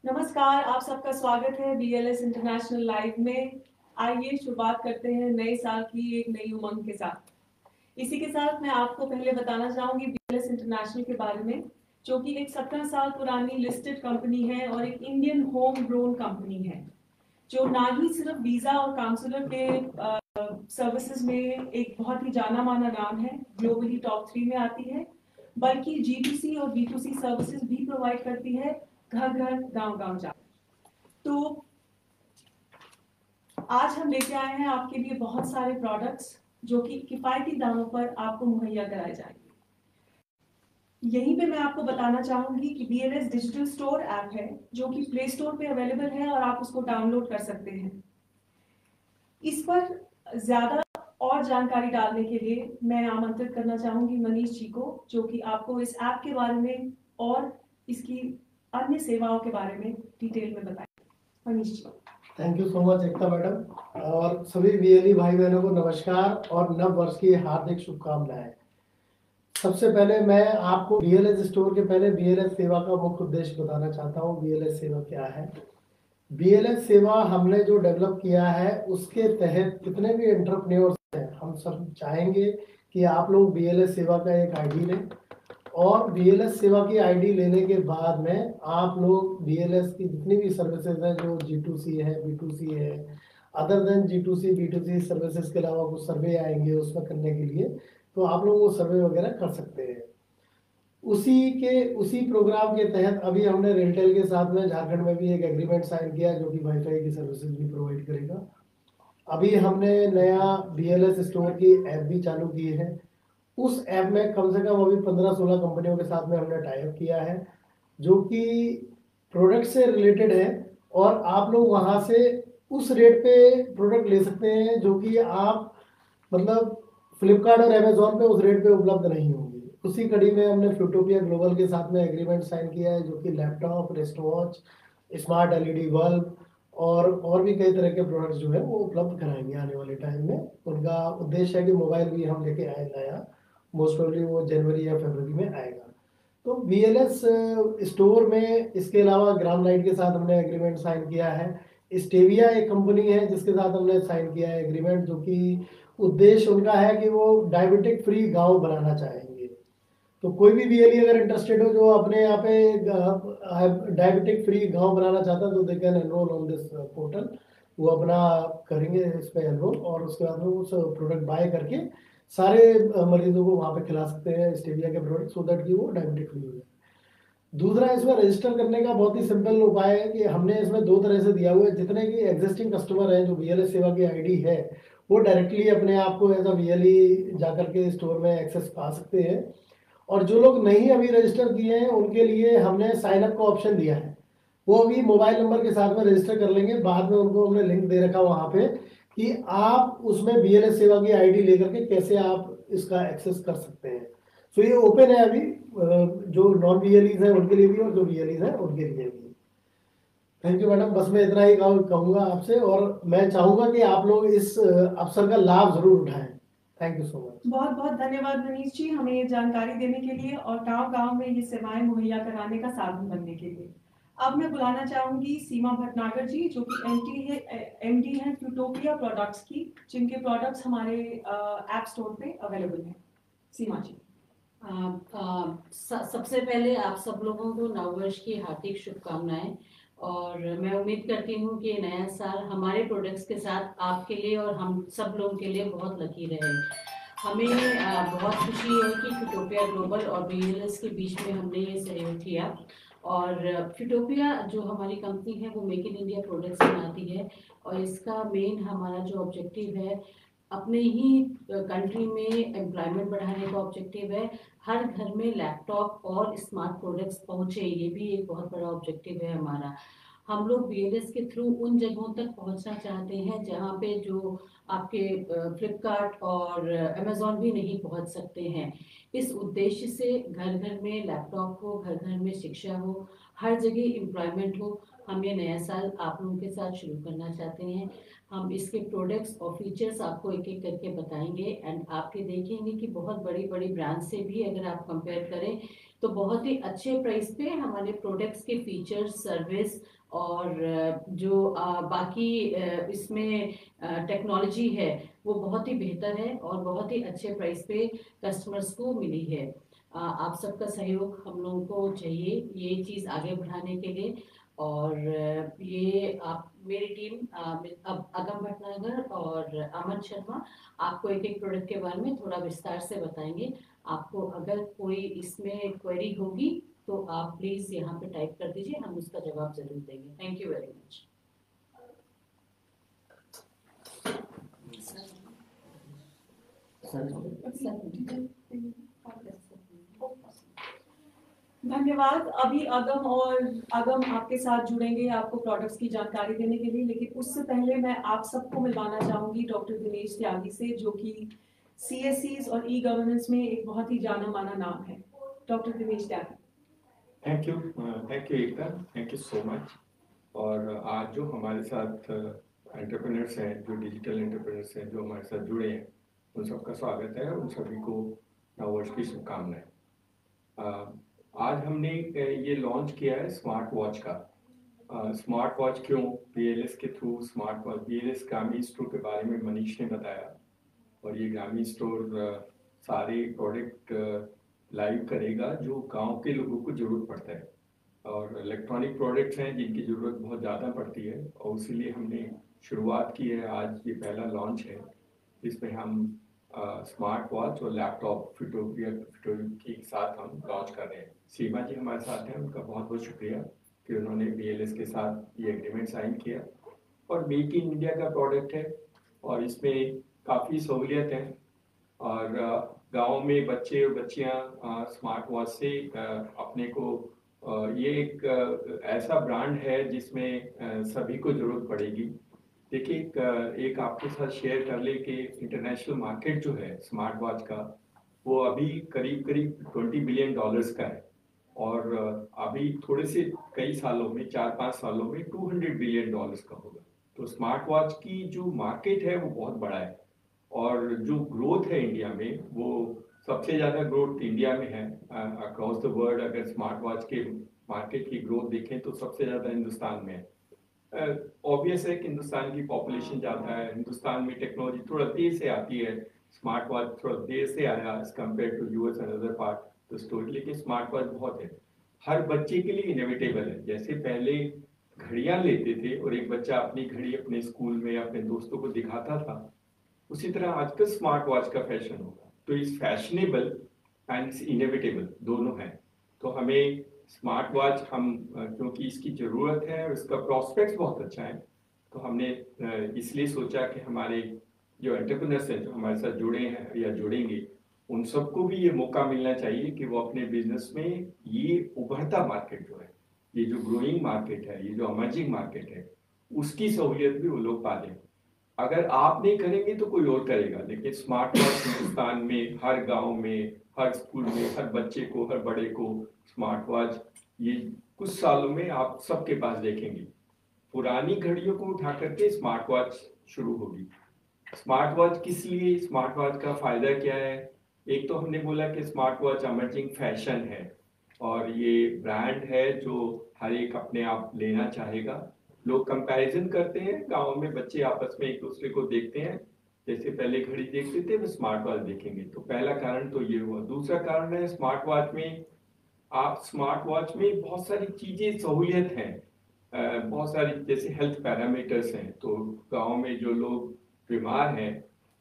नमस्कार, आप सबका स्वागत है BLS इंटरनेशनल लाइव में। आइए शुरुआत करते हैं नए साल की एक नई उमंग के साथ। इसी के साथ मैं आपको पहले बताना चाहूंगी BLS इंटरनेशनल के बारे में, जो कि एक 17 साल पुरानी लिस्टेड कंपनी है और एक इंडियन होम ग्रोन कंपनी है, जो ना ही सिर्फ वीजा और काउंसलर के सर्विसेज में एक बहुत ही जाना माना नाम है, ग्लोबली टॉप 3 में आती है, बल्कि G2C और B2C सर्विसेज भी प्रोवाइड करती है, घर घर गांव गांव जा। तो आज हम लेके आए हैं आपके लिए बहुत सारे प्रोडक्ट्स जो कि किफायती दामों पर आपको मुहैया कराए जाएंगे। यहीं पे मैं आपको बताना चाहूंगी कि BLS डिजिटल स्टोर ऐप है, जो कि प्ले स्टोर पे अवेलेबल है और आप उसको डाउनलोड कर सकते हैं। इस पर ज्यादा और जानकारी डालने के लिए मैं आमंत्रित करना चाहूंगी मनीष जी को, जो कि आपको इस ऐप के बारे में और इसकी अन्य सेवाओं के बारे में डिटेल में बताएंगे। Manish ji. Thank you so much Ekta madam, और सभी BLE भाई बहनों को नमस्कार और नव वर्ष की हार्दिक शुभकामनाएं। सबसे पहले मैं आपको BLS स्टोर के पहले BLS सेवा का मुख्य उद्देश्य बताना चाहता हूँ। BLS सेवा क्या है? BLS सेवा हमने जो डेवलप किया है उसके तहत कितने भी एंटरप्रेन्योर्स हैं, हम सब चाहेंगे कि आप लोग BLS सेवा का एक ID लें, और BLS सेवा की ID लेने के बाद में आप लोग BLS की जितनी भी सर्विसेज हैं, जो G2C है, B2C है, other than G2C B2C services के अलावा कुछ सर्वे आएंगे उसमें करने के लिए, तो आप लोग वो सर्वे वगैरह कर सकते हैं। उसी प्रोग्राम के तहत अभी हमने रेलटेल के साथ में झारखंड में भी एक एग्रीमेंट साइन किया, जो कि वाईफाई की सर्विसेज भी प्रोवाइड करेगा। अभी हमने नया BLS स्टोर की ऐप भी चालू की है। उस ऐप में कम से कम अभी 15-16 कंपनियों के साथ में हमने टाई अप किया है, जो कि प्रोडक्ट से रिलेटेड है, और आप लोग वहां से उस रेट पे प्रोडक्ट ले सकते हैं जो कि आप मतलब फ्लिपकार्ट और अमेजोन पे उस रेट पे उपलब्ध नहीं होंगे। उसी कड़ी में हमने फ्यूटोपिया ग्लोबल के साथ में एग्रीमेंट साइन किया है, जो कि laptop, wrist watch, smart LED bulb और भी कई तरह के प्रोडक्ट्स जो है वो उपलब्ध कराएंगे आने वाले टाइम में। उनका उद्देश्य है कि मोबाइल भी हम लेके आए नया, मोस्ट प्रोबेबली वो जनवरी या फरवरी में आएगा। तो BLS स्टोर में इसके अलावा ग्राम लाइट के साथ हमने एग्रीमेंट साइन किया है। स्टेविया एक कंपनी है जिसके साथ हमने साइन किया है एग्रीमेंट, जो कि उद्देश्य उनका है कि वो डायबिटिक फ्री गांव बनाना चाहेंगे। तो कोई भी BLE अगर इंटरेस्टेड हो जो अपने यहाँ पे डायबिटिक फ्री गांव बनाना चाहता है, तो they can enrol on this portal. वो अपना करेंगे इस पे एनरोल, और उसके बाद में उस प्रोडक्ट बाय करके सारे मरीजों को वहाँ पे खिला सकते हैं स्टेविया के प्रोडक्ट, सो दैट कि वो डायबिटिक फ्री हो जाए। दूसरा, इसमें रजिस्टर करने का बहुत ही सिंपल उपाय है कि हमने इसमें 2 तरह से दिया हुआ है। जितने की एग्जिस्टिंग कस्टमर हैं, जो BLS सेवा की ID है, वो डायरेक्टली अपने आप को एज अ BLE जाकर के स्टोर में एक्सेस पा सकते हैं, और जो लोग नहीं अभी रजिस्टर किए हैं उनके लिए हमने साइन अप का ऑप्शन दिया है। वो अभी मोबाइल नंबर के साथ में रजिस्टर कर लेंगे, बाद में उनको हमने लिंक दे रखा वहाँ पे कि आप उसमें BLS सेवा की ID लेकर के कैसे आप इसका एक्सेस कर सकते हैं। तो ये ओपन है अभी, जो नॉन BLEs हैं उनके लिए भी और जो BLEs हैं उनके लिए भी। थैंक यू मैडम, बस मैं इतना ही कहूँगा आपसे, और मैं चाहूँगा कि आप लोग इस अवसर का लाभ जरूर उठाएं। Thank you so much. बहुत बहुत धन्यवाद मनीष जी, हमें ये जानकारी देने के लिए और गांव गांव में ये सेवाएं मुहैया कराने का साधन बनने के लिए। अब मैं बुलाना चाहूंगी सीमा भटनागर जी, जो कि MD है फ्यूटोपिया प्रोडक्ट्स की, जिनके प्रोडक्ट्स हमारे ऐप स्टोर पे अवेलेबल हैं। सीमा जी। सबसे पहले आप सब लोगों को नववर्ष की हार्दिक शुभकामनाएं, और मैं उम्मीद करती हूँ कि नया साल हमारे प्रोडक्ट्स के साथ आपके लिए और हम सब लोगों के लिए बहुत लकी रहे। हमें बहुत खुशी है कि फ्यूटोपिया ग्लोबल और BLS के बीच में हमने ये सहयोग किया, और फ्यूटोपिया जो हमारी कंपनी है वो मेक इन इंडिया प्रोडक्ट्स बनाती है, और इसका मेन हमारा जो ऑब्जेक्टिव है, अपने ही कंट्री में एम्प्लॉयमेंट बढ़ाने का ऑब्जेक्टिव है। हर घर में लैपटॉप और स्मार्ट प्रोडक्ट्स पहुंचे, ये भी एक बहुत बड़ा ऑब्जेक्टिव है हमारा। हम लोग BLS के थ्रू उन जगहों तक पहुंचना चाहते हैं जहां पे जो आपके फ्लिपकार्ट और अमेजोन भी नहीं पहुंच सकते हैं। इस उद्देश्य से घर घर में लैपटॉप हो, घर घर में शिक्षा हो, हर जगह एम्प्लॉयमेंट हो, हम ये नया साल आप लोगों के साथ शुरू करना चाहते हैं। हम इसके प्रोडक्ट्स और फीचर्स आपको एक एक करके बताएंगे, एंड आपके देखेंगे कि बहुत बड़ी बड़ी ब्रांड से भी अगर आप कंपेयर करें तो बहुत ही अच्छे प्राइस पे हमारे प्रोडक्ट्स के फीचर्स, सर्विस और जो बाकी इसमें टेक्नोलॉजी है वो बहुत ही बेहतर है और बहुत ही अच्छे प्राइस पे कस्टमर्स को मिली है। आप सबका सहयोग हम लोगों को चाहिए ये चीज़ आगे बढ़ाने के लिए। और ये आप मेरी टीम अब अगम भटनागर और अमन शर्मा आपको एक एक प्रोडक्ट के बारे में थोड़ा विस्तार से बताएंगे। आपको अगर कोई इसमें क्वेरी होगी तो आप प्लीज़ यहाँ पे टाइप कर दीजिए, हम उसका जवाब ज़रूर देंगे। Thank you very much. धन्यवाद। अभी अगम आपके साथ जुड़ेंगे आपको प्रोडक्ट्स की जानकारी देने के लिए, लेकिन उससे पहले मैं आप सबको मिलवाना चाहूंगी डॉक्टर दिनेश त्यागी से, जो कि CSCs और ई-गवर्नेंस में एक बहुत ही जाना माना नाम है। Doctor Dinesh Tyagi. Thank you Ekta, thank you so much. और आज जो हमारे साथ एंटरप्रेन्योर्स हैं, जो डिजिटल एंटरप्रेन्योर्स हैं, जो हमारे साथ जुड़े हैं, उन सबका स्वागत है। उन सभी को नववर्ष की शुभकामनाएं। आज हमने ये लॉन्च किया है स्मार्ट वॉच का। स्मार्ट वॉच क्यों? BLS के थ्रू स्मार्ट वॉच, BLS ग्रामीण स्टोर के बारे में मनीष ने बताया, और ये ग्रामीण स्टोर सारे प्रोडक्ट लाइव करेगा जो गांव के लोगों को ज़रूरत पड़ता है, और इलेक्ट्रॉनिक प्रोडक्ट्स हैं जिनकी ज़रूरत बहुत ज़्यादा पड़ती है, और इसीलिए हमने शुरुआत की है। आज ये पहला लॉन्च है, इसमें हम स्मार्ट वॉच और लैपटॉप फिटो के साथ हम लॉन्च कर रहे हैं। सीमा जी हमारे साथ हैं, उनका बहुत बहुत शुक्रिया कि उन्होंने BLS के साथ ये एग्रीमेंट साइन किया। और मेक इन इंडिया का प्रोडक्ट है, और इसमें काफ़ी सहूलियत है, और गांव में बच्चे और बच्चियां स्मार्ट वॉच से अपने को ये एक ऐसा ब्रांड है जिसमें सभी को ज़रूरत पड़ेगी। देखिए, एक आपके साथ शेयर कर ले कि इंटरनेशनल मार्केट जो है स्मार्ट वॉच का, वो अभी करीब करीब $20 बिलियन का है, और अभी थोड़े से कई सालों में, 4-5 सालों में $200 बिलियन का होगा। तो स्मार्ट वॉच की जो मार्केट है वो बहुत बड़ा है, और जो ग्रोथ है इंडिया में, वो सबसे ज़्यादा ग्रोथ इंडिया में है अक्रॉस द वर्ल्ड। अगर स्मार्ट वॉच के मार्केट की ग्रोथ देखें तो सबसे ज़्यादा हिंदुस्तान में है। ऑब्वियस है कि हिंदुस्तान की पॉपुलेशन ज़्यादा है, हिंदुस्तान में टेक्नोलॉजी थोड़ा देर से आती है, स्मार्ट वॉच थोड़ा देर से आया as compare to US and other part the story, लेकिन स्मार्ट वॉच बहुत है, हर बच्चे के लिए इनएविटेबल है। जैसे पहले घड़ियाँ लेते थे और एक बच्चा अपनी घड़ी अपने स्कूल में अपने दोस्तों को दिखाता था, उसी तरह आजकल स्मार्ट वॉच का फैशन होगा। तो इस फैशनेबल एंड इनएविटेबल दोनों हैं। तो हमें स्मार्ट वॉच क्योंकि इसकी ज़रूरत है और इसका प्रॉस्पेक्ट्स बहुत अच्छा है, तो हमने इसलिए सोचा कि हमारे जो एंटरप्रेन्योर्स हैं जो हमारे साथ जुड़े हैं या जुड़ेंगे, उन सबको भी ये मौका मिलना चाहिए कि वो अपने बिजनेस में ये उभरता मार्केट जो है, ये जो ग्रोइंग मार्केट है, ये जो अमर्जिंग मार्केट है, उसकी सहूलियत भी वो लोग पा लें। अगर आप नहीं करेंगे तो कोई और करेगा, लेकिन स्मार्ट वॉच हिंदुस्तान में हर गांव में, हर स्कूल में, हर बच्चे को, हर बड़े को स्मार्ट वॉच ये कुछ सालों में आप सबके पास देखेंगे। पुरानी घड़ियों को उठा करके स्मार्ट वॉच शुरू होगी। स्मार्ट वॉच किस लिए, स्मार्ट वॉच का फायदा क्या है? एक तो हमने बोला कि स्मार्ट वॉच अमर्जिंग फैशन है, और ये ब्रांड है जो हर एक अपने आप लेना चाहेगा। लोग कंपैरिजन करते हैं, गांव में बच्चे आपस में एक दूसरे को देखते हैं, जैसे पहले घड़ी देखते थे वो स्मार्ट वॉच देखेंगे। तो पहला कारण तो ये हुआ। दूसरा कारण है स्मार्ट वॉच में बहुत सारी चीजें सहूलियत हैं, बहुत सारी जैसे हेल्थ पैरामीटर्स हैं। तो गांव में जो लोग बीमार हैं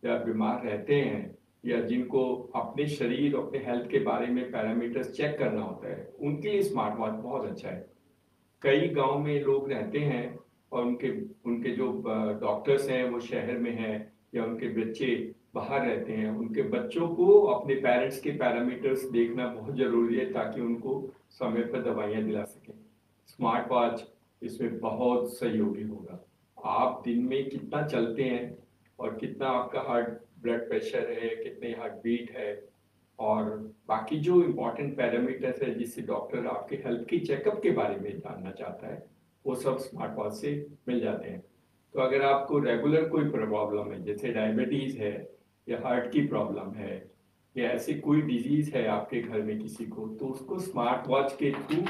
या बीमार रहते हैं, या जिनको अपने शरीर, अपने हेल्थ के बारे में पैरामीटर्स चेक करना होता है, उनके लिए स्मार्ट वॉच बहुत अच्छा है। कई गांव में लोग रहते हैं और उनके जो डॉक्टर्स हैं वो शहर में हैं, या उनके बच्चे बाहर रहते हैं, उनके बच्चों को अपने पेरेंट्स के पैरामीटर्स देखना बहुत ज़रूरी है ताकि उनको समय पर दवाइयाँ दिला सकें। स्मार्ट वॉच इसमें बहुत सहयोगी होगा। आप दिन में कितना चलते हैं और कितना आपका हार्ट ब्लड प्रेशर है, कितने हार्ट बीट है, और बाकी जो इम्पोर्टेंट पैरामीटर्स है जिससे डॉक्टर आपके हेल्थ की चेकअप के बारे में जानना चाहता है, वो सब स्मार्ट वॉच से मिल जाते हैं। तो अगर आपको रेगुलर कोई प्रॉब्लम है, जैसे डायबिटीज़ है या हार्ट की प्रॉब्लम है या ऐसी कोई डिजीज़ है आपके घर में किसी को, तो उसको स्मार्ट वॉच के थ्रू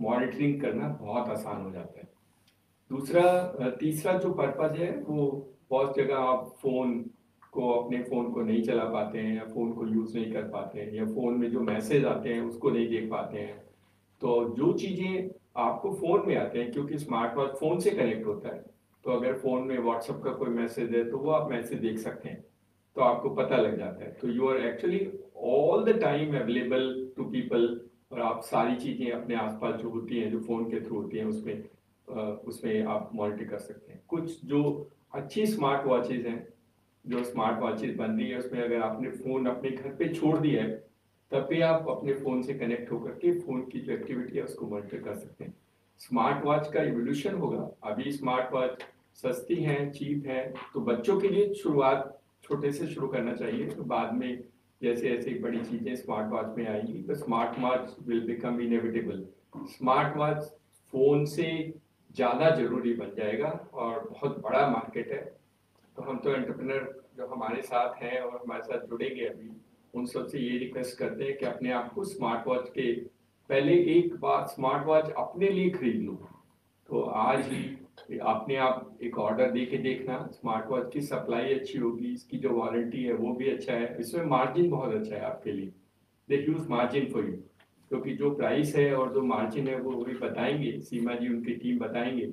मॉनिटरिंग करना बहुत आसान हो जाता है। तीसरा जो पर्पज है वो बहुत जगह आप अपने फोन को नहीं चला पाते हैं या फोन को यूज नहीं कर पाते हैं या फोन में जो मैसेज आते हैं उसको नहीं देख पाते हैं। तो जो चीजें आपको फोन में आते हैं, क्योंकि स्मार्ट वॉच फोन से कनेक्ट होता है, तो अगर फोन में व्हाट्सएप का कोई मैसेज है तो वो आप मैसेज देख सकते हैं, तो आपको पता लग जाता है। तो you are actually all the time available to people, और आप सारी चीजें अपने आसपास जो होती हैं जो फोन के थ्रू होती हैं उसमें आप मॉनिटर कर सकते हैं। कुछ जो अच्छी स्मार्ट वॉचेज हैं, जो स्मार्ट वॉचेज बन रही है, उसमें अगर आपने फोन अपने घर पे छोड़ दिया है तब भी आप अपने फोन से कनेक्ट होकर के फोन की जो एक्टिविटी है उसको मॉनिटर कर सकते हैं। स्मार्ट वॉच का इवोल्यूशन होगा। अभी स्मार्ट वॉच सस्ती हैं, चीप हैं, तो बच्चों के लिए शुरुआत छोटे से शुरू करना चाहिए। तो बाद में जैसे ऐसे बड़ी चीजें स्मार्ट वॉच में आएंगी तो smart watch will become inevitable. Smart watch phone से ज्यादा जरूरी बन जाएगा और बहुत बड़ा मार्केट है। तो हम तो एंटरप्रेन्योर जो हमारे साथ हैं और हमारे साथ जुड़ेंगे अभी, उन सबसे ये रिक्वेस्ट करते हैं कि अपने आप को स्मार्ट वॉच के पहले एक बार स्मार्ट वॉच अपने लिए खरीद लो। तो आज ही अपने आप एक ऑर्डर दे के देखना, स्मार्ट वॉच की सप्लाई अच्छी होगी, इसकी जो वारंटी है वो भी अच्छा है, इसमें मार्जिन बहुत अच्छा है आपके लिए। दे ह्यूज मार्जिन फॉर यू, क्योंकि जो प्राइस है और जो मार्जिन है वो वही बताएंगे, सीमा जी उनकी टीम बताएंगे,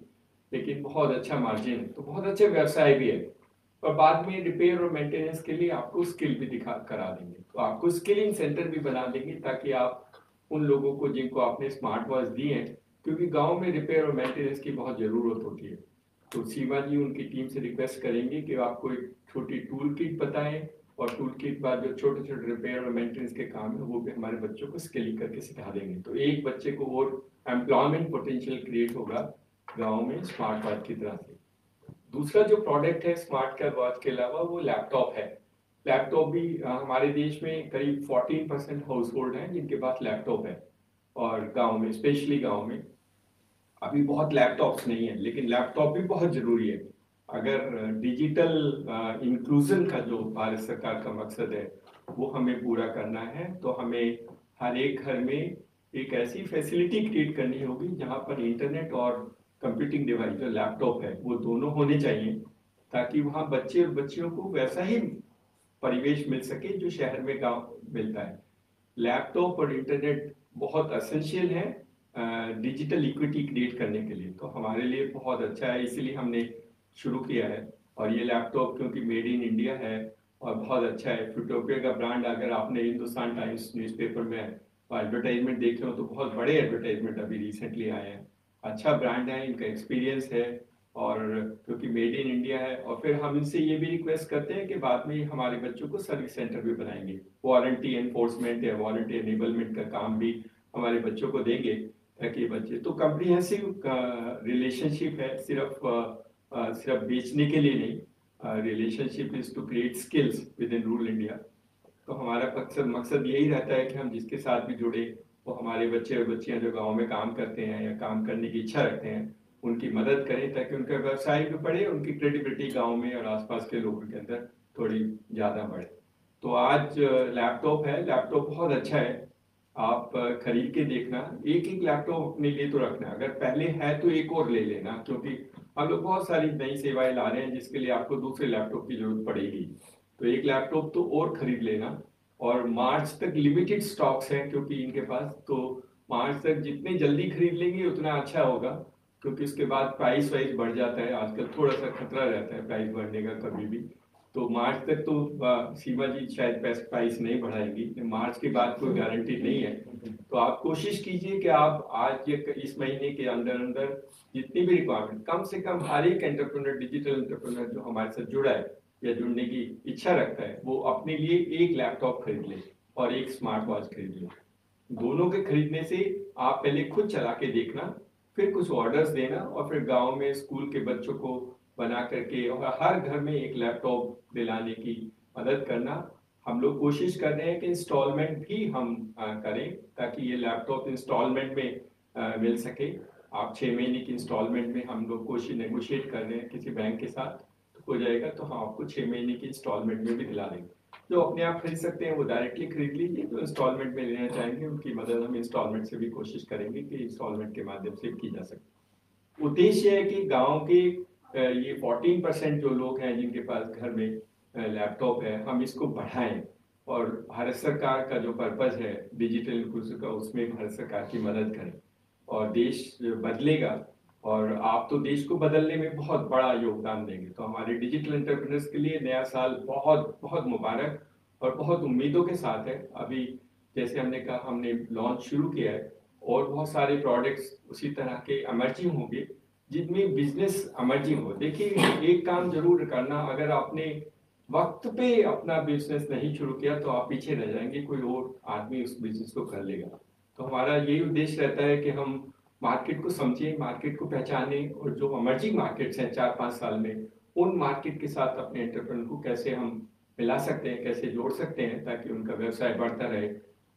लेकिन बहुत अच्छा मार्जिन है, तो बहुत अच्छा व्यवसाय भी है। और बाद में रिपेयर और मेंटेनेंस के लिए आपको स्किल भी करा देंगे, तो आपको स्किलिंग सेंटर भी बना देंगे ताकि आप उन लोगों को जिनको आपने स्मार्ट वॉच दी है, क्योंकि गांव में रिपेयर और मेंटेनेंस की बहुत जरूरत होती है, तो सीमा जी उनकी टीम से रिक्वेस्ट करेंगे कि आपको एक छोटी टूल किट बताएं, और टूल किट बाद जो छोटे छोटे रिपेयर और मेंटेनेंस के काम है वो भी हमारे बच्चों को स्किलिंग करके सिखा देंगे। तो एक बच्चे को और एम्प्लॉयमेंट पोटेंशियल क्रिएट होगा गाँव में स्मार्ट वॉच की तरह से। दूसरा जो प्रोडक्ट है स्मार्ट वॉच के अलावा वो लैपटॉप है। लैपटॉप भी हमारे देश में करीब 14% हाउस होल्ड हैं जिनके पास लैपटॉप है, और गांव में, स्पेशली गांव में अभी बहुत लैपटॉप्स नहीं है, लेकिन लैपटॉप भी बहुत जरूरी है। अगर डिजिटल इंक्लूजन का जो भारत सरकार का मकसद है वो हमें पूरा करना है, तो हमें हर एक घर में एक ऐसी फैसिलिटी क्रिएट करनी होगी जहां पर इंटरनेट और कंप्यूटिंग डिवाइस जो लैपटॉप है वो दोनों होने चाहिए, ताकि वहाँ बच्चे और बच्चियों को वैसा ही परिवेश मिल सके जो शहर में गांव मिलता है। लैपटॉप और इंटरनेट बहुत एसेंशियल है डिजिटल इक्विटी क्रिएट करने के लिए, तो हमारे लिए बहुत अच्छा है, इसीलिए हमने शुरू किया है। और ये लैपटॉप क्योंकि मेड इन इंडिया है और बहुत अच्छा है। फ्यूटोपिया का ब्रांड अगर आपने हिंदुस्तान टाइम्स न्यूज़पेपर में एडवर्टाइजमेंट देखे हो तो बहुत बड़े एडवर्टाइजमेंट अभी रिसेंटली आए हैं। अच्छा ब्रांड है, इनका एक्सपीरियंस है, और क्योंकि मेड इन इंडिया है। और फिर हम इनसे ये भी रिक्वेस्ट करते हैं कि बाद में हमारे बच्चों को सर्विस सेंटर भी बनाएंगे, वारंटी एनफोर्समेंट या वारंटी एनेबलमेंट का काम भी हमारे बच्चों को देंगे, ताकि बच्चे तो कम्प्रीहेंसिव रिलेशनशिप है, सिर्फ बेचने के लिए नहीं, relationship is to create skills with in rural India. तो हमारा मकसद यही रहता है कि हम जिसके साथ भी जुड़े वो हमारे बच्चे और बच्चियां जो गांव में काम करते हैं या काम करने की इच्छा रखते हैं उनकी मदद करें, ताकि उनका व्यवसाय भी बढ़े, उनकी क्रेडिबिलिटी गांव में और आसपास के लोगों के अंदर थोड़ी ज़्यादा बढ़े। तो आज लैपटॉप है, लैपटॉप बहुत अच्छा है, आप खरीद के देखना, एक एक लैपटॉप अपने लिए तो रखना, अगर पहले है तो एक और ले लेना, क्योंकि हम लोग बहुत सारी नई सेवाएं ला रहे हैं जिसके लिए आपको दूसरे लैपटॉप की जरूरत पड़ेगी। तो एक लैपटॉप तो और खरीद लेना, और मार्च तक लिमिटेड स्टॉक्स हैं क्योंकि इनके पास, तो मार्च तक जितने जल्दी खरीद लेंगे उतना अच्छा होगा, क्योंकि उसके बाद प्राइस वाइज बढ़ जाता है, आजकल थोड़ा सा खतरा रहता है प्राइस बढ़ने का कभी भी। तो मार्च तक तो सीमा जी शायद प्राइस नहीं बढ़ाएगी, मार्च के बाद कोई गारंटी नहीं है। तो आप कोशिश कीजिए कि आप आज इस महीने के अंदर अंदर जितनी भी रिक्वायरमेंट, कम से कम हर एक एंटरप्रेन्योर, डिजिटल एंटरप्रेन्योर जो हमारे साथ जुड़ा है या जुड़ने की इच्छा रखता है, वो अपने लिए एक लैपटॉप खरीद ले और एक स्मार्ट वॉच खरीद ले। दोनों के खरीदने से आप पहले खुद चला के देखना, फिर कुछ ऑर्डर्स देना, और फिर गांव में स्कूल के बच्चों को बना करके और हर घर में एक लैपटॉप दिलाने की मदद करना। हम लोग कोशिश कर रहे हैं कि इंस्टॉलमेंट भी हम करें, ताकि ये लैपटॉप इंस्टॉलमेंट में मिल सके। आप 6 महीने की इंस्टॉलमेंट में हम लोग कोशिश नेगोशिएट कर रहे हैं किसी बैंक के साथ, तो हो जाएगा तो हम आपको 6 महीने की इंस्टॉलमेंट में भी दिला देंगे। जो अपने आप खरीद सकते हैं वो डायरेक्टली खरीद लीजिए, जो इंस्टॉलमेंट में लेना चाहेंगे उनकी मदद हम इंस्टॉलमेंट से भी कोशिश करेंगे कि इंस्टॉलमेंट के माध्यम से की जा सके। उद्देश्य है कि गांव के ये 14% जो लोग हैं जिनके पास घर में लैपटॉप है, हम इसको बढ़ाएं। और भारत सरकार का जो पर्पस है डिजिटल इंक्लूसिव का, उसमें भारत सरकार की मदद करें और देश बदलेगा। और आप तो देश को बदलने में बहुत बड़ा योगदान देंगे। तो हमारे डिजिटल एंटरप्रेन्योर्स के लिए नया साल बहुत बहुत मुबारक और बहुत उम्मीदों के साथ है। अभी जैसे हमने कहा, हमने लॉन्च शुरू किया है और बहुत सारे प्रोडक्ट्स उसी तरह के एमर्जिंग होंगे जिनमें बिजनेस एमर्जिंग हो। देखिए, एक काम जरूर करना, अगर आपने वक्त पे अपना बिजनेस नहीं शुरू किया तो आप पीछे रह जाएंगे, कोई और आदमी उस बिजनेस को कर लेगा। तो हमारा यही उद्देश्य रहता है कि हम मार्केट को समझें, मार्केट को पहचानें, और जो एमर्जिंग मार्केट्स हैं 4-5 साल में, उन मार्केट के साथ अपने एंटरप्रेन्योर को कैसे हम मिला सकते हैं, कैसे जोड़ सकते हैं, ताकि उनका व्यवसाय बढ़ता रहे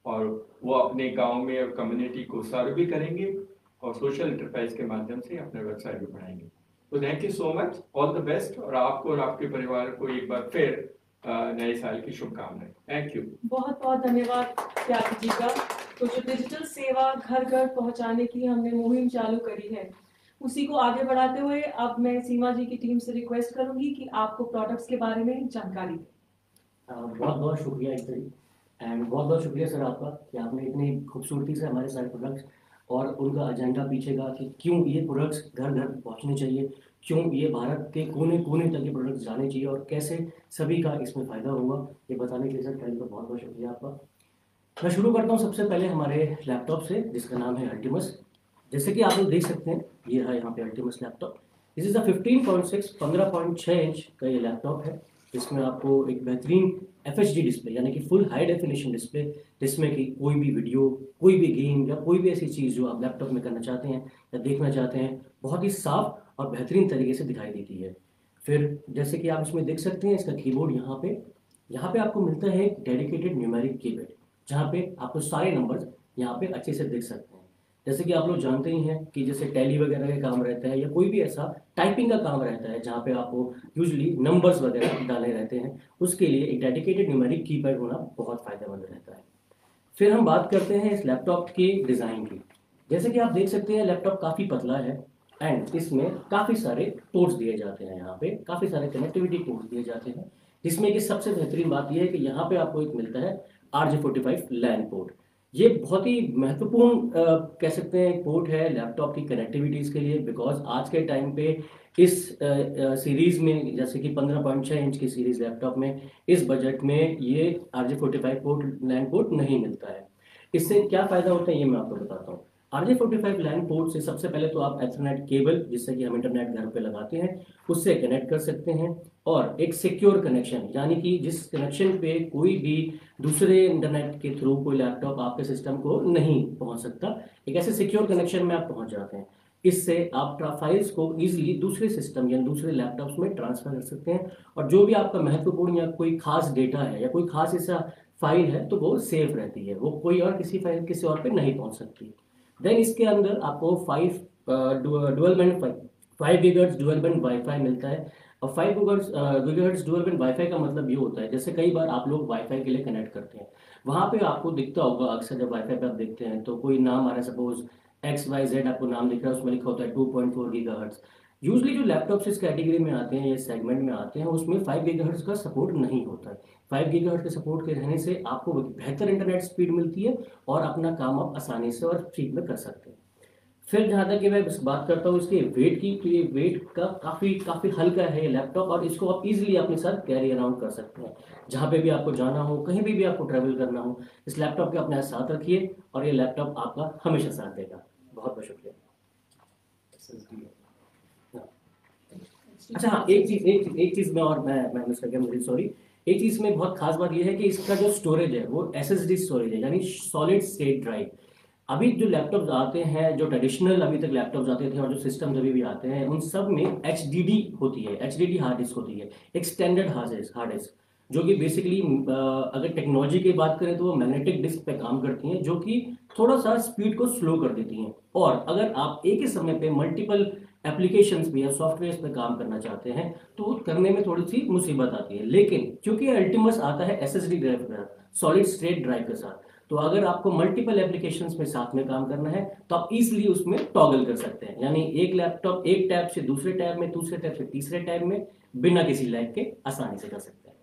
और वो अपने गांव में और कम्युनिटी को सर्व भी करेंगे और सोशल एंटरप्राइज के माध्यम से अपना व्यवसाय भी बढ़ाएंगे। तो thank you so much, all the best, और आपको और आपके परिवार को एक बार फिर नए साल की शुभकामनाएं। Thank you. बहुत बहुत धन्यवाद त्यागी जी का। तो जो डिजिटल सेवा घर घर पहुंचाने की हमने मुहिम चालू करी है, उसी को आगे बढ़ाते हुए अब मैं सीमा जी की टीम से रिक्वेस्ट करूंगी कि आपको प्रोडक्ट्स के बारे में जानकारी दें। बहुत बहुत शुक्रिया इतनी, एंड बहुत बहुत शुक्रिया सर आपका कि आपने इतनी खूबसूरती से हमारे सारे प्रोडक्ट्स और उनका एजेंडा पीछे का कि क्यों ये प्रोडक्ट्स घर घर पहुंचने चाहिए, क्यों ये भारत के कोने कोने तक ये प्रोडक्ट्स जाने चाहिए और कैसे सभी का इसमें फ़ायदा होगा, ये बताने के लिए सर टाइम पर बहुत बहुत शुक्रिया आपका। मैं शुरू करता हूँ सबसे पहले हमारे लैपटॉप से, जिसका नाम है अल्टीमस। जैसे कि आप लोग देख सकते हैं, ये है यहाँ पे Ultimus laptop. This is a 15.6 inch का ये लैपटॉप है, जिसमें आपको एक बेहतरीन FHD डिस्प्ले यानी कि फुल हाई डेफिनेशन डिस्प्ले, जिसमें कि कोई भी वीडियो, कोई भी गेम या कोई भी ऐसी चीज़ जो आप लैपटॉप में करना चाहते हैं या देखना चाहते हैं, बहुत ही साफ और बेहतरीन तरीके से दिखाई देती है। फिर जैसे कि आप इसमें देख सकते हैं, इसका कीबोर्ड यहाँ पे आपको मिलता है एक डेडिकेटेड न्यूमेरिक कीपैड, जहाँ पे आपको सारे नंबर्स यहाँ पे अच्छे से दिख सकते हैं। जैसे कि आप लोग जानते ही हैं कि जैसे टैली वगैरह का काम रहता है या कोई भी ऐसा टाइपिंग का काम रहता है जहाँ पे आपको यूजुअली नंबर्स वगैरह डालने रहते हैं, उसके लिए एक डेडिकेटेड न्यूमेरिक कीपैड होना बहुत फ़ायदेमंद रहता है। फिर हम बात करते हैं इस लैपटॉप के डिज़ाइन की। जैसे कि आप देख सकते हैं, लैपटॉप काफ़ी पतला है एंड इसमें काफ़ी सारे पोर्ट्स दिए जाते हैं, यहाँ पे काफ़ी सारे कनेक्टिविटी पोर्ट्स दिए जाते हैं, जिसमें कि सबसे बेहतरीन बात यह है कि यहाँ पे आपको एक मिलता है RJ45 लैन पोर्ट। ये बहुत ही महत्वपूर्ण कह सकते हैं एक पोर्ट है लैपटॉप की कनेक्टिविटीज़ के लिए, बिकॉज आज के टाइम पे इस सीरीज़ में, जैसे कि 15.6 इंच की सीरीज़ लैपटॉप में इस बजट में ये RJ45 पोर्ट लैन पोर्ट नहीं मिलता है। इससे क्या फ़ायदा होता है ये मैं आपको बताता हूँ। RJ45 लैन पोर्ट से सबसे पहले तो आप एथरनेट केबल, जिससे कि हम इंटरनेट घर पे लगाते हैं, उससे कनेक्ट कर सकते हैं, और एक सिक्योर कनेक्शन, यानी कि जिस कनेक्शन पे कोई भी दूसरे इंटरनेट के थ्रू कोई लैपटॉप आपके सिस्टम को नहीं पहुंच सकता, एक ऐसे सिक्योर कनेक्शन में आप पहुंच जाते हैं। इससे आप फाइल्स को ईजिली दूसरे सिस्टम या दूसरे लैपटॉप्स में ट्रांसफर कर सकते हैं, और जो भी आपका महत्वपूर्ण या कोई खास डेटा है या कोई खास ऐसा फाइल है तो वो सेफ रहती है, वो कोई और किसी और पे नहीं पहुंच सकती। देन इसके अंदर आपको 5 गीगाहर्ट्ज़ डुअल बैंड वाईफाई मिलता है। और 5 गीगाहर्ट्ज़ डुअल बैंड वाईफाई का मतलब ये होता है, जैसे कई बार आप लोग वाईफाई के लिए कनेक्ट करते हैं, वहाँ पे आपको दिखता होगा अक्सर जब वाईफाई पे आप देखते हैं तो कोई नाम आ रहा है, सपोज XYZ आपको नाम दिख रहा है, उसमें लिखा होता है 2.4 गीगाहर्ट्ज़। यूजली जो लैपटॉप्स इस कैटेगरी में आते हैं या सेगमेंट में आते हैं, उसमें 5 गीगाहर्ट्ज़ का सपोर्ट नहीं होता है। 5 गीगाहर्ट्ज़ के सपोर्ट के रहने से आपको बेहतर इंटरनेट स्पीड मिलती है और अपना काम आप आसानी से और फ्री में कर सकते हैं। फिर जहाँ तक कि मैं बात करता हूँ इसके वेट की, तो ये वेट का काफ़ी हल्का है ये लैपटॉप, और इसको आप इजीली अपने साथ कैरी अराउंड कर सकते हैं। जहाँ पे भी आपको जाना हो, कहीं भी आपको ट्रैवल करना हो, इस लैपटॉप के अपने साथ रखिए और ये लैपटॉप आपका हमेशा साथ देगा। बहुत बहुत शुक्रिया। अच्छा हाँ, एक चीज़ में और मैं मिस कर गया, मुझे सॉरी। एक चीज़ में बहुत खास बात यह है कि इसका जो स्टोरेज है वो SSD स्टोरेज है, यानी सॉलिड स्टेट ड्राइव। अभी जो लैपटॉप्स आते हैं, जो ट्रेडिशनल अभी तक लैपटॉप्स आते थे और जो सिस्टम्स अभी भी आते हैं, उन सब में HDD होती है, HDD हार्ड डिस्क होती है, एक स्टैंडर्ड हार्ड डिस्क, जो कि बेसिकली अगर टेक्नोलॉजी की बात करें तो वो मैग्नेटिक डिस्क पे काम करती हैं, जो कि थोड़ा सा स्पीड को स्लो कर देती हैं। और अगर आप एक ही समय पे मल्टीपल एप्लीकेशंस भी या सॉफ्टवेयर पे काम करना चाहते हैं तो वो करने में थोड़ी सी मुसीबत आती है। लेकिन क्योंकि अल्टीमस आता है SSD ड्राइव के साथ, सॉलिड स्टेट ड्राइव के साथ, तो अगर आपको मल्टीपल एप्लीकेशंस में साथ में काम करना है तो आप इजीली उसमें टॉगल कर सकते हैं, यानी एक लैपटॉप एक टैब से दूसरे टैब में, दूसरे टैब से तीसरे टैब में बिना किसी लैग के आसानी से कर सकते हैं।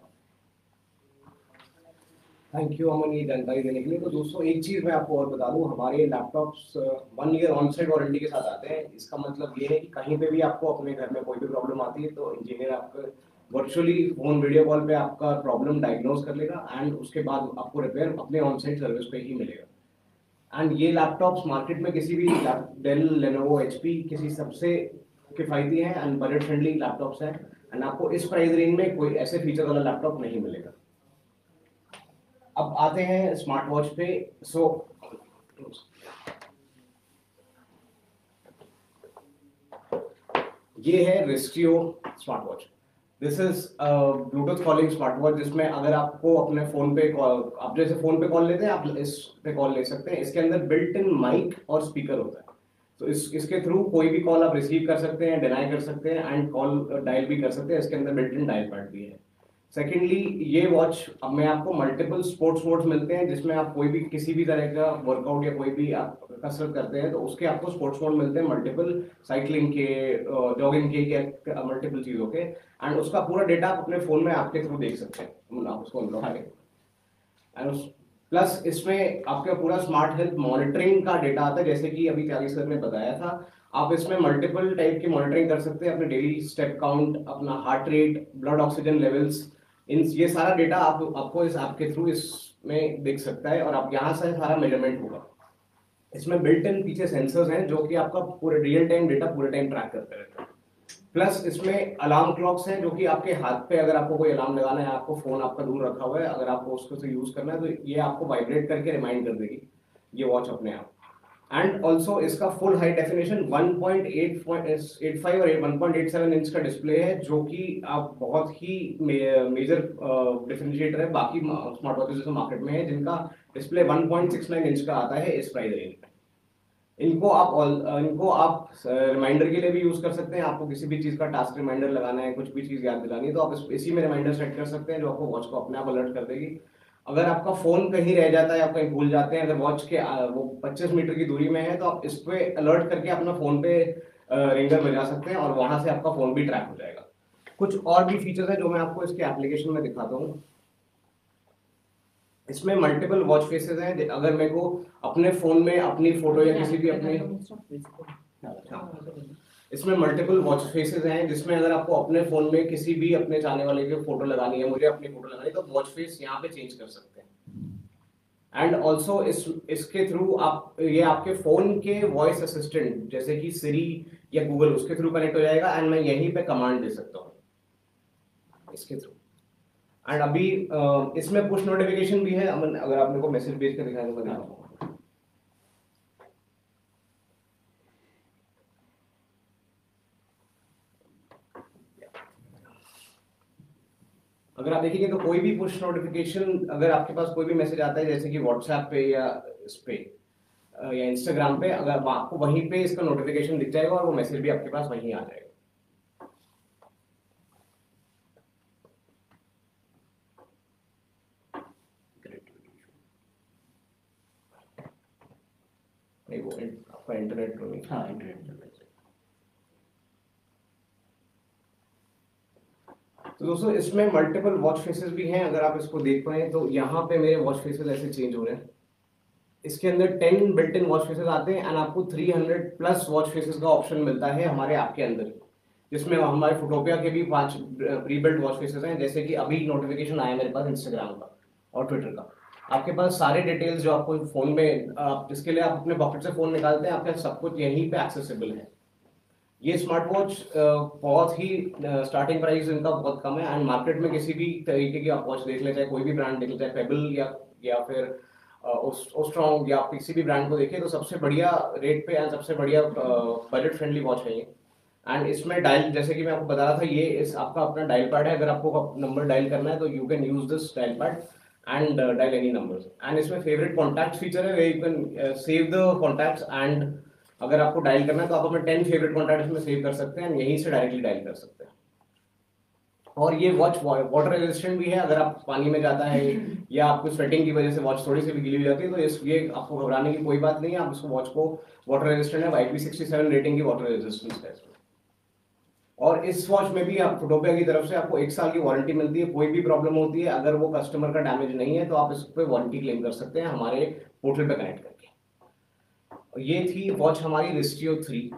थैंक यू अमन ये जानकारी देने के लिए। तो दोस्तों एक चीज़ मैं आपको और बता दूं, हमारे laptops 1 year on site warranty के साथ आते हैं। इसका मतलब ये है कि कहीं पे भी आपको अपने घर में कोई भी प्रॉब्लम आती है तो इंजीनियर आपका वर्चुअली फोन वीडियो कॉल पे आपका प्रॉब्लम डायग्नोज कर लेगा एंड उसके बाद आपको रिपेयर अपने ऑन साइट सर्विस पे ही मिलेगा। एंड ये लैपटॉप्स मार्केट में किसी भी डेल, लेनोवो, एचपी किसी सबसे किफायती हैं एंड बजट फ्रेंडली लैपटॉप्स हैं एंड आपको इस प्राइस रेंज में कोई ऐसे फीचर वाला लैपटॉप नहीं मिलेगा। अब आते हैं स्मार्ट वॉच पे। सो ये है रिस्टियो smart watch. This is Bluetooth calling smart watch, जिसमें अगर आपको अपने फोन पे कॉल, आप जैसे फोन पे कॉल लेते हैं आप इस पे कॉल ले सकते हैं। इसके अंदर बिल्ट इन माइक और स्पीकर होता है, तो इसके थ्रू कोई भी कॉल आप रिसीव कर सकते हैं, डिनाई कर सकते हैं एंड कॉल डायल भी कर सकते हैं। इसके अंदर बिल्ट इन डायल पैड भी है। सेकेंडली ये वॉच अब में आपको मल्टीपल स्पोर्ट्स मोड्स मिलते हैं, जिसमें आप कोई भी किसी भी तरह का वर्कआउट या कोई भी आप कसरत करते हैं तो उसके आपको स्पोर्ट्स मोड मिलते हैं, मल्टीपल साइकिलिंग के, जॉगिंग के या मल्टीपल चीज़ों के, एंड उसका पूरा डेटा आप अपने फोन में आपके थ्रू देख सकते हैं। आप उसको अनलॉक करें एंड प्लस इसमें आपका पूरा स्मार्ट हेल्थ मॉनिटरिंग का डेटा आता है, जैसे कि अभी त्यागी सर ने बताया था। आप इसमें मल्टीपल टाइप की मॉनिटरिंग कर सकते हैं, अपने डेली स्टेप काउंट, अपना heart rate, blood oxygen levels, इन ये सारा डेटा आपको इस ऐप के थ्रू इसमें दिख सकता है और आप यहाँ से सारा मेजरमेंट होगा। इसमें बिल्ट इन पीछे सेंसर्स हैं जो कि आपका पूरे रियल टाइम डेटा पूरे टाइम ट्रैक करते रहते हैं। प्लस इसमें अलार्म क्लॉक्स हैं जो कि आपके हाथ पे, अगर आपको कोई अलार्म लगाना है, आपको फोन आपका दूर रखा हुआ है, अगर आपको उसको से यूज करना है तो ये आपको वाइब्रेट करके रिमाइंड कर देगी ये वॉच अपने आप। एंड ऑल्सो इसका फुल हाई डेफिनेशन 1.85 और 1.87 इंच का डिस्प्ले है, जो कि आप बहुत ही मेजर डिफरेंशिएटर है बाकी स्मार्ट वॉचेस जो मार्केट में है, जिनका डिस्प्ले 1.69 इंच का आता है इस प्राइस रेंज में। इनको आप रिमाइंडर के लिए भी यूज कर सकते हैं। आपको किसी भी चीज का टास्क रिमाइंडर लगाना है, कुछ भी चीज याद दिलानी है, तो आप इसी में रिमाइंडर सेट कर सकते हैं जो आपको वॉच को अपने आप अलर्ट कर देगी। अगर आपका फोन कहीं रह जाता है, आप कहीं भूल जाते हैं, अगर वॉच के वो 25 मीटर की दूरी में है, तो आप इस पे अलर्ट करके अपना फोन पे रिंगर बजा सकते हैं और वहां से आपका फोन भी ट्रैक हो जाएगा। कुछ और भी फीचर्स हैं जो मैं आपको इसके एप्लीकेशन में दिखाता हूँ। इसमें मल्टीपल वॉच फेसेस हैं। अगर मेरे को अपने फोन में अपनी फोटो या किसी भी अपने इसमें मल्टीपल वॉच फेसेस हैं, जिसमें अगर आपको अपने फोन में किसी भी अपने चाहने वाले की फोटो लगानी है, मुझे अपनी फोटो लगानी है, तो वॉच फेस यहाँ पे चेंज कर सकते हैं। एंड ऑल्सो इसके थ्रू आप ये आपके फोन के वॉइस असिस्टेंट जैसे कि सिरी या गूगल, उसके थ्रू कनेक्ट हो जाएगा एंड मैं यहीं पे कमांड दे सकता हूँ इसके थ्रू। एंड अभी इसमें पुश नोटिफिकेशन भी है। अगर आप मेरे को मैसेज भेज कर दिखाएंगे तो दिखाऊंगा। अगर आप देखेंगे तो कोई भी पुश नोटिफिकेशन, अगर आपके पास कोई भी मैसेज आता है जैसे कि व्हाट्सएप पे या इस पे या इंस्टाग्राम पे, अगर आपको वहीं पे इसका नोटिफिकेशन दिख जाएगा और वो मैसेज भी आपके पास वहीं आ जाएगा। नहीं वो आपका इंटरनेट तो नहीं। हाँ, इंटरनेट। तो दोस्तों इसमें मल्टीपल वॉच फेसेस भी हैं। अगर आप इसको देख पाए तो यहाँ पे मेरे वॉच फेसेस ऐसे चेंज हो रहे हैं। इसके अंदर 10 बिल्ट इन वॉच फेसेस आते हैं एंड आपको 300 प्लस वॉच फेसेस का ऑप्शन मिलता है हमारे ऐप के अंदर, जिसमें हमारे फोटोपिया के भी 5 प्री बिल्ट वॉच फेसेस हैं। जैसे कि अभी नोटिफिकेशन आया मेरे पास इंस्टाग्राम का और ट्विटर का, आपके पास सारे डिटेल्स जो आपको फोन में, जिसके लिए आप अपने पॉकेट से फोन निकालते हैं, आपके सब कुछ यहीं पे एक्सेसिबल है। ये स्मार्ट वॉच बहुत ही स्टार्टिंग प्राइस इनका बहुत कम है एंड मार्केट में किसी भी तरीके की आप वॉच देख ले, चाहे कोई भी ब्रांड देख ले, चाहे पेबल या फिर ओस्ट्रॉन्ग या किसी भी ब्रांड को देखिए, तो सबसे बढ़िया रेट पे एंड सबसे बढ़िया बजट फ्रेंडली वॉच है ये। एंड इसमें डायल, जैसे कि मैं आपको बता रहा था, ये इस आपका अपना डायल पैड है। अगर आपको नंबर डायल करना है तो you can use this dial pad and dial any numbers. And इसमें फेवरेट कॉन्टैक्ट फीचर है, where you can save the contacts and अगर आपको डायल करना है तो आप अपने 10 फेवरेट कॉन्टैक्ट में सेव कर सकते हैं, यहीं से डायरेक्टली डायल कर सकते हैं। और ये वॉच वाटर रेजिस्टेंट भी है, अगर आप पानी में जाता है या आपको स्वेटिंग की वजह से वॉच थोड़ी सी भी गीली हो जाती है तो ये आपको घबराने की कोई बात नहीं है। आप इसको वॉच को वाटर रेजिस्टेंट है, IP67 रेटिंग की वाटर रेजिस्टेंस है। और इस वॉच में भी आप फोटोपिया की तरफ से आपको 1 साल की वारंटी मिलती है। कोई भी प्रॉब्लम होती है, अगर वो कस्टमर का डैमेज नहीं है तो आप इस पे वारंटी क्लेम कर सकते हैं हमारे पोर्टल पे कनेक्ट करके। ये थी वॉच हमारी रिस्टियो 3।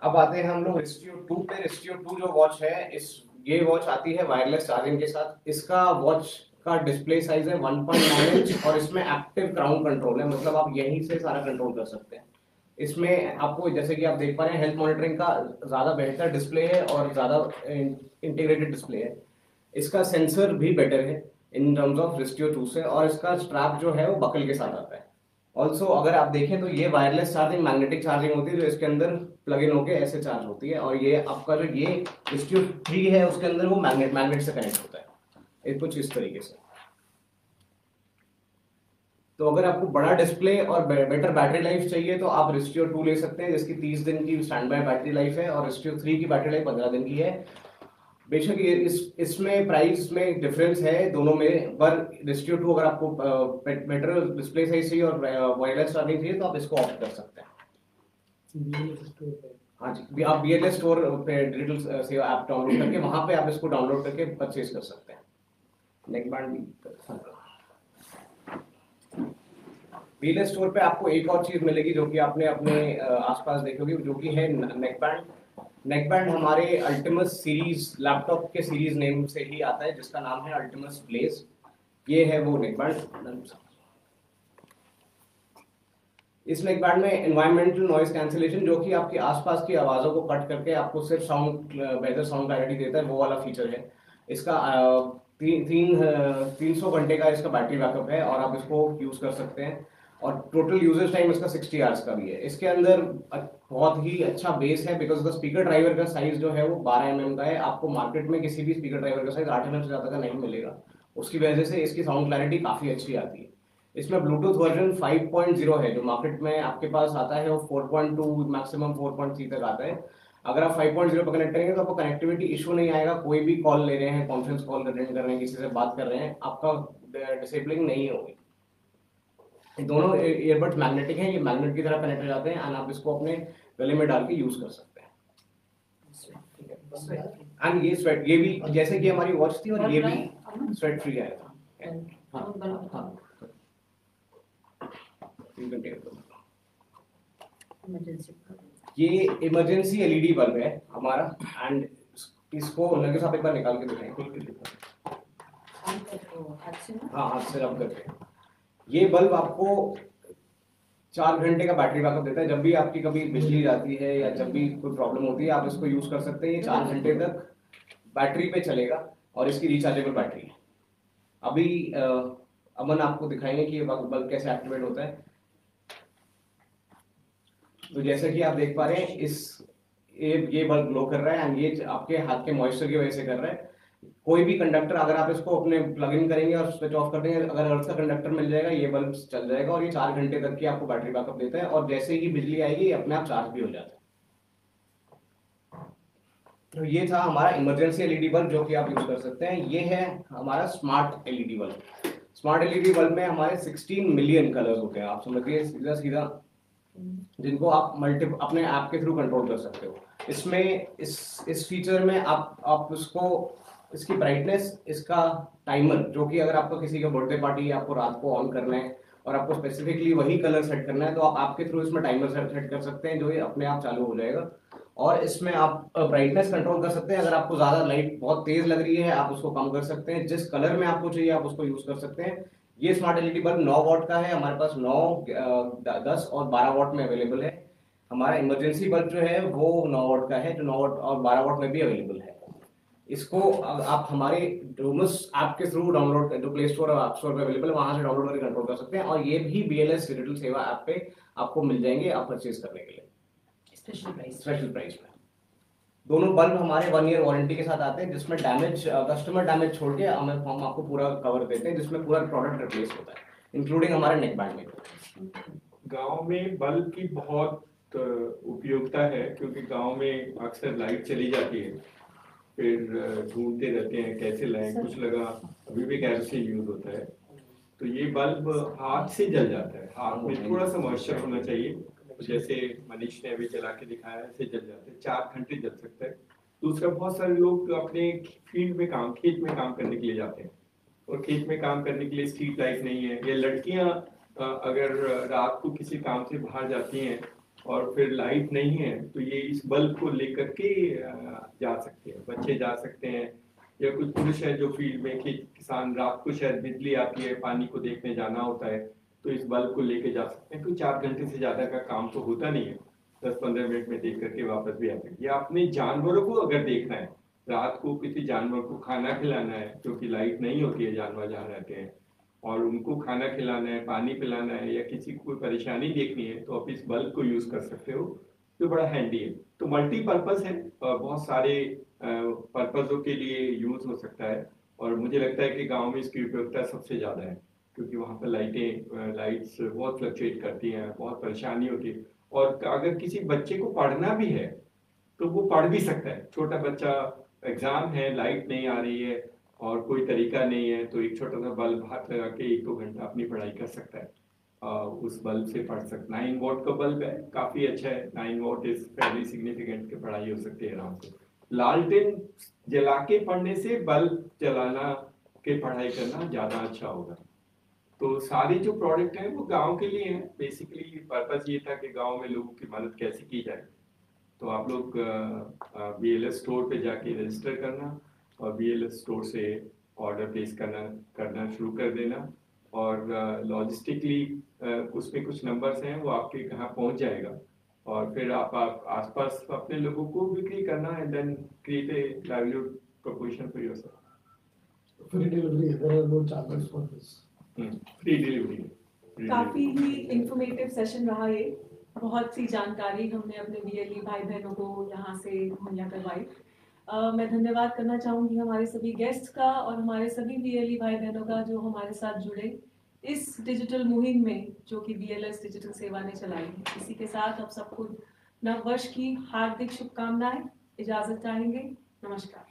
अब आते हैं हम लोग रिस्टियो 2 पे। रिस्टियो 2 जो वॉच है, ये वॉच आती है वायरलेस चार्जिंग के साथ। इसका वॉच का डिस्प्ले साइज है 1.9 इंच और इसमें एक्टिव क्राउन कंट्रोल है, मतलब आप यहीं से सारा कंट्रोल कर सकते हैं। इसमें आपको जैसे कि आप देख पा रहे हैं हेल्थ मॉनिटरिंग का ज्यादा बेहतर डिस्प्ले है और ज्यादा इंटीग्रेटेड डिस्प्ले है। इसका सेंसर भी बेटर है इन टर्म्स ऑफ रिस्टियो 2 से, और इसका स्ट्रैप जो है वो बकल के साथ आता है। ऑल्सो अगर आप देखें तो ये वायरलेस चार्जिंग मैग्नेटिक चार्जिंग होती है, जो इसके अंदर प्लग इन होकर ऐसे चार्ज होती है। और ये आपका जो ये रिस्टियो 3 है उसके अंदर वो मैग्नेट से कनेक्ट होता है, कुछ इस तरीके से। तो अगर आपको बड़ा डिस्प्ले और बेटर बैटरी लाइफ चाहिए तो आप रिस्टियो 2 ले सकते हैं, जिसकी 30 दिन की स्टैंड बाय बैटरी लाइफ है, और रिस्टियो 3 की बैटरी लाइफ 15 दिन की है। बेशक ये इसमें प्राइस में डिफरेंस है दोनों में, पर रिस्टियो 2 अगर आपको बेटर डिस्प्ले साइज चाहिए और वायरलेस चार्जिंग चाहिए तो आप इसको ऑप्ट कर सकते हैं। हाँ जी, आप BLS स्टोर पे डिजिटल सेवा ऐप डाउनलोड करके वहां पे आप इसको डाउनलोड करके परचेज कर सकते हैं। नेक बैंड भी BLS स्टोर पे आपको एक और चीज मिलेगी जो कि आपने अपने आसपास देखी होगी, जो कि है नेक बैंड। नेक बैंड हमारे अल्टिमस सीरीज लैपटॉप के सीरीज नेम से ही आता है, जिसका नाम है अल्टिमस ब्लेज। ये है वो नेक बैंड। इस नेक बैंड में एनवायरमेंटल नॉइज कैंसिलेशन, जो कि आपकी आसपास की आवाजों को कट करके आपको सिर्फ बेहतर साउंड क्लैरिटी देता है, वो वाला फीचर है। इसका 300 घंटे का इसका बैटरी बैकअप है और आप इसको यूज कर सकते हैं, और टोटल यूजेज टाइम इसका 60 आवर्स का भी है। इसके अंदर बहुत ही अच्छा बेस है, बिकॉज द स्पीकर ड्राइवर का साइज जो है वो 12 mm का है। आपको मार्केट में किसी भी स्पीकर ड्राइवर का साइज 8 mm से ज्यादा का नहीं मिलेगा, उसकी वजह से इसकी साउंड क्लैरिटी काफी अच्छी आती है। इसमें ब्लूटूथ वर्जन 5.0 है, जो मार्केट में आपके पास आता है वो 4.2 मैक्सिमम 4.3 तक आता है। अगर आप 5.0 पर कनेक्ट करेंगे तो आपको कनेक्टिविटी इशू नहीं आएगा। कोई भी कॉल ले रहे हैं, कॉन्फ्रेंस कॉल अटेंड कर रहे हैं, किसी से बात कर रहे हैं, आपका डिसेबलिंग नहीं होगी। दोनों ईयरबड्स मैग्नेटिक हैं, ये मैग्नेट की तरह कनेक्ट हो जाते हैं, एंड आप इसको अपने गले में डाल के यूज कर सकते हैं। एंड ये स्वेट, ये भी जैसे कि हमारी वॉच थी, और ये भी स्वेट फ्री आएगा। ये इमरजेंसी LED बल्ब है हमारा, एंड इसको लगे साहब एक बार निकाल के दिखाएं। हाँ, हाथ से रब करके। ये बल्ब आपको 4 घंटे का बैटरी बैकअप देता है। जब भी आपकी कभी बिजली जाती है या जब भी कोई प्रॉब्लम होती है, आप इसको यूज कर सकते हैं। ये 4 घंटे तक बैटरी पे चलेगा और इसकी रिचार्जेबल बैटरी है। अभी अमन आपको दिखाएंगे कि ये बल्ब कैसे एक्टिवेट होता है। तो जैसे कि आप देख पा रहे हैं, ये बल्ब ग्लो कर रहा है, एंड ये आपके हाथ के मॉइस्चर की वजह से कर रहा है। कोई भी कंडक्टर अगर आप इसको अपने प्लग इन करेंगे और स्विच ऑफ कर देंगे, अगर अर्थ का कंडक्टर मिल जाएगा, ये बल्ब चल जाएगा, और ये 4 घंटे तक की आपको बैटरी बैकअप देता है, और जैसे ही बिजली आएगी ये अपने आप चार्ज भी हो जाता है। तो ये था हमारा इमरजेंसी LED बल्ब, जो कि आप यूज कर सकते हैं। ये है हमारा smart LED bulb. Smart LED bulb में हमारे 16 मिलियन कलर्स होते हैं, आप समझिए सीधा सीधा, जिनको आप अपने ऐप के थ्रू कंट्रोल कर सकते हो। इसमें इस फीचर में आप उसको, इसकी ब्राइटनेस, इसका टाइमर, जो कि अगर आपको किसी का बर्थडे पार्टी आपको रात को ऑन करना है और आपको स्पेसिफिकली वही कलर सेट करना है, तो आप आपके थ्रू इसमें टाइमर सेट कर सकते हैं, जो ये अपने आप चालू हो जाएगा। और इसमें आप ब्राइटनेस कंट्रोल कर सकते हैं। अगर आपको ज्यादा लाइट बहुत तेज लग रही है, आप उसको कम कर सकते हैं। जिस कलर में आपको चाहिए आप उसको यूज कर सकते हैं। ये स्मार्ट LED बल्ब 9 वॉट का है, हमारे पास 9, 10 और 12 वॉट में अवेलेबल है। हमारा इमरजेंसी बल्ब जो है वो 9 वॉट का है, जो 9 वॉट और 12 वॉट में भी अवेलेबल है। इसको आप हमारे डोमस ऐप के थ्रू डाउनलोड, जो प्ले स्टोर और ऐप स्टोर पे अवेलेबल है, वहां से डाउनलोड करके कंट्रोल कर सकते हैं। और ये भी BLS डिजिटल सेवा ऐप पे आपको मिल जाएंगे आप परचेज करने के लिए स्पेशल प्राइस में। दोनों बल्ब हमारे 1 ईयर वारंटी के साथ आते हैं, जिसमें कस्टमर डैमेज छोड़ के हम आपको पूरा कवर देते हैं, जिसमें पूरा प्रोडक्ट रिप्लेस होता है, इंक्लूडिंग हमारे नेक बैंड में। गांव में बल्ब की बहुत उपयोगिता है, क्योंकि गांव में अक्सर लाइट चली जाती है, फिर ढूंढते रहते हैं कैसे लाएं, कुछ लगा अभी भी कैरोसिन यूज होता है। तो ये बल्ब हाथ से जल जाता है, हाथ में थोड़ा सा मॉइस्चर होना चाहिए, जैसे मनीष ने अभी जला के दिखाया ऐसे जल जाते हैं, 4 घंटे जल सकता है। दूसरा, बहुत सारे लोग अपने फील्ड में काम, खेत में काम करने के लिए जाते हैं और खेत में काम करने के लिए स्ट्रीट लाइट नहीं है, या लड़कियां अगर रात को किसी काम से बाहर जाती हैं और फिर लाइट नहीं है तो ये इस बल्ब को लेकर के जा सकते हैं, बच्चे जा सकते हैं, या कुछ पुरुष है जो फील्ड में किसान रात को शायद बिजली आती है, पानी को देखने जाना होता है, तो इस बल्ब को लेके जा सकते हैं। तो 4 घंटे से ज्यादा का काम तो होता नहीं है, 10-15 मिनट में देख करके वापस भी आ सकते हैं। या अपने जानवरों को अगर देखना है, रात को किसी जानवर को खाना खिलाना है क्योंकि लाइट नहीं होती है जानवर जहाँ रहते हैं, और उनको खाना खिलाना है, पानी पिलाना है, या किसी को कोई परेशानी देखनी है, तो आप इस बल्ब को यूज कर सकते हो, जो बड़ा हैंडी है। तो मल्टीपर्पज है और बहुत सारे पर्पजों के लिए यूज हो सकता है, और मुझे लगता है कि गांव में इसकी उपयोगिता सबसे ज्यादा है, क्योंकि वहाँ पर लाइट्स बहुत फ्लक्चुएट करती हैं, बहुत परेशानी होती है। और अगर किसी बच्चे को पढ़ना भी है तो वो पढ़ भी सकता है, छोटा बच्चा, एग्जाम है, लाइट नहीं आ रही है और कोई तरीका नहीं है, तो एक छोटा सा बल्ब हाथ लगा के 1-2 घंटा अपनी पढ़ाई कर सकता है। उस बल्ब से पढ़ सकता। 9 वॉट का बल्ब है, काफी अच्छा है, 9 वॉट इज वेरी सिग्निफिकेंट, की पढ़ाई हो सकती है आराम से। लालटेन जला के पढ़ने से बल्ब जलाना के पढ़ाई करना ज्यादा अच्छा होगा। तो सारे जो प्रोडक्ट हैं वो गांव के लिए हैं, बेसिकली पर्पस ये था कि गांव में लोगों की मदद कैसे की जाए। तो आप लोग BLS स्टोर पे जाके रजिस्टर करना और BLS स्टोर से ऑर्डर प्लेस करना शुरू कर देना, और लॉजिस्टिकली उसमें कुछ नंबर्स हैं, वो आपके यहाँ पहुँच जाएगा, और फिर आप आसपास अपने लोगों को बिक्री करना, and then create a livelihood proposition for yourself. Free delivery, there are no charges for this. Free delivery. काफी ही इंफॉर्मेटिव सेशन रहा ये, बहुत सी जानकारी हमने अपने BLE भाई बहनों को यहाँ से मुहैया करवाई। मैं धन्यवाद करना चाहूंगी हमारे सभी गेस्ट का और हमारे सभी BLE भाई बहनों का जो हमारे साथ जुड़े इस डिजिटल मुहिम में, जो कि BLS डिजिटल सेवा ने चलाई है। इसी के साथ आप सबको नव वर्ष की हार्दिक शुभकामनाएं, इजाजत चाहेंगे, नमस्कार।